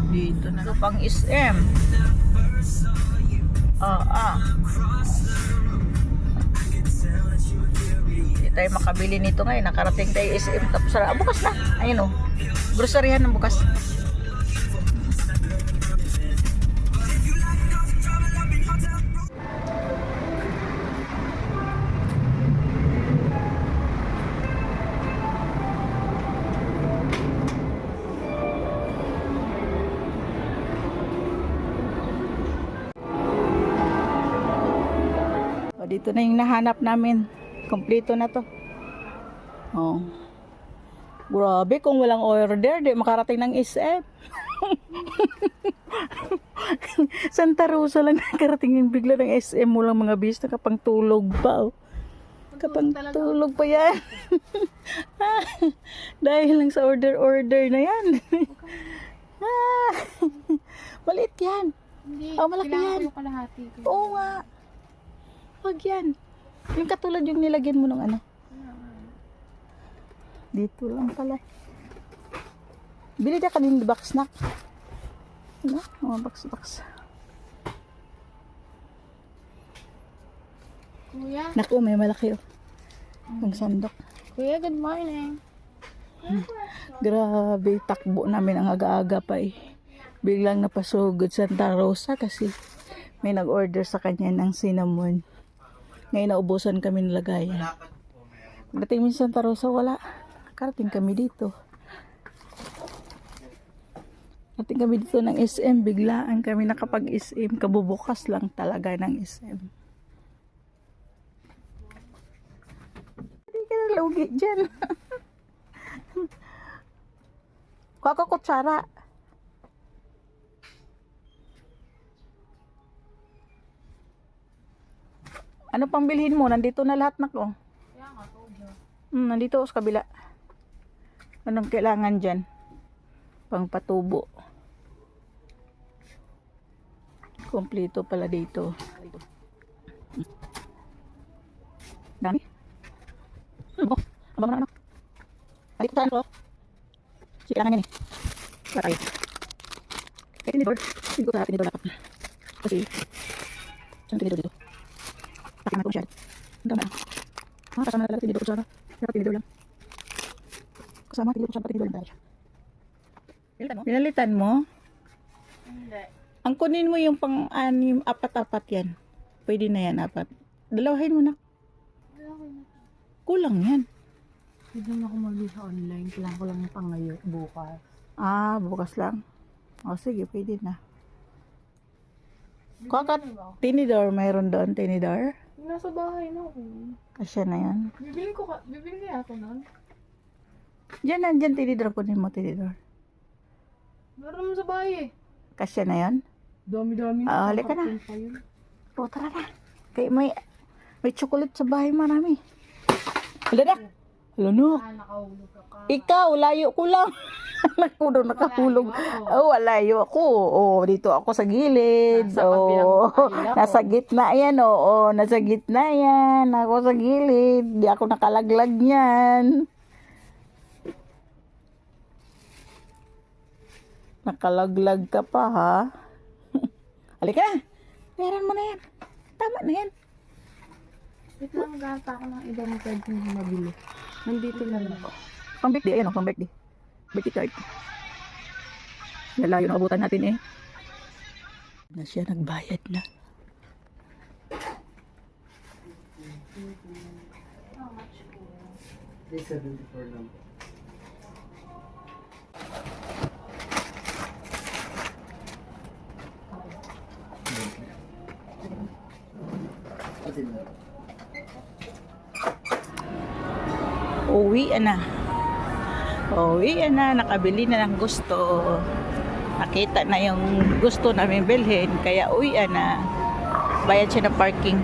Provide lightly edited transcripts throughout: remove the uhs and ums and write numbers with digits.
Dito na ito pang SM. Hindi tayo makabili nito ngayon. Nakarating tayo SM. Tapos bukas na. Ayun o. Groceryhan ng bukas. Dito na yung nahanap namin. Kompleto na to. Oh. Grabe, kung walang order, di makarating ng SM. Santa Rosa lang nakarating yung bigla ng SM mo lang mga bis. Nakapang tulog pa. Oh. Kapang tulog pa yan. Dahil lang sa order na yan. Maliit yan. Hindi, oh, malaki yan. Oo nga. Wag yan. Yung katulad yung nilagyan mo ng ano. Dito lang pala. Bili na kanina box snack. Ano? Mga box. Kuya? Naku, may malaki oh. Yung sandok. Kuya, good morning. Grabe, takbo namin ang aga-aga pa eh. Biglang napasugod Santa Rosa kasi may nag-order sa kanya ng cinnamon. Ngayon naubusan kami ng lagayan. Dating min Santa Rosa, wala. Karating kami dito. Karating kami dito ng SM. Biglaan kami nakapag-SM. Kabubukas lang talaga ng SM. Hindi ka na lugi dyan. Kuha ko kutsara. Ano pang bilhin mo? Nandito na lahat na ko. Kaya nga, Kuya. Nandito sa kabila. Anong kailangan dyan? Pang patubo. Kompleto pala dito. Dami. Ano mo? Abang na ano? Halika saan ko? Sige, kailangan yan eh. Para tayo. Kaya tinidor. Hindi ko sa tinidor dapat. Kasi, saan tinidor dito? Pakiman ko masyado. Ang tama. Kasama na talaga tinidor ko sana. Dapat tinidor lang. Kasama tinidor ko sana. Tinidor lang tayo. Pinalitan mo? Hindi. Ang kunin mo yung pang-anim, apat-apat yan. Pwede na yan, apat. Dalawahin mo na. Kulang yan. Hindi na ako mabili sa online. Kailangan ko lang pang ngayon, bukas. Bukas lang. O sige, pwede na. Kuha tinidor, mayroon doon, tinidor. Nasa bahay na ako. Kasya na yan. Bibili kaya ako nun? Diyan, nandyan, tinidor. Kunin mo, tinidor. Meron naman sa bahay eh. Kasya na yan. Dami-dami Halika na. O, tara na. Kaya may chocolate sa bahay, marami. Hala na. Hala na. Nakahulog ka pa. Ikaw, layo ko lang. Nakahulog. Layo ako. Dito ako sa gilid. Nasa gitna yan. Nasa gitna yan. Ako sa gilid. Di ako nakalaglag niyan. Nakalaglag ka pa, ha? Halika na. Meron mo na yan. Tama na yan. Wait lang, gata ako ng ibang pwede nyo mabili. Nandito na lang. Pang birthday, ayan o, pang birthday. Birthday card. Lalayo na abutan natin eh. Na siya, nagbayad na. May 74 lang. Uwi na. Nakabili na ng gusto. Nakita na yung gusto namin bilhin. Kaya uwi na. Bayad siya ng parking.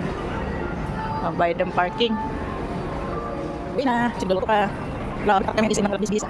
Bayad ng parking. Uwi na. Siguro ka. Wala kami kasi ng bis-bisa.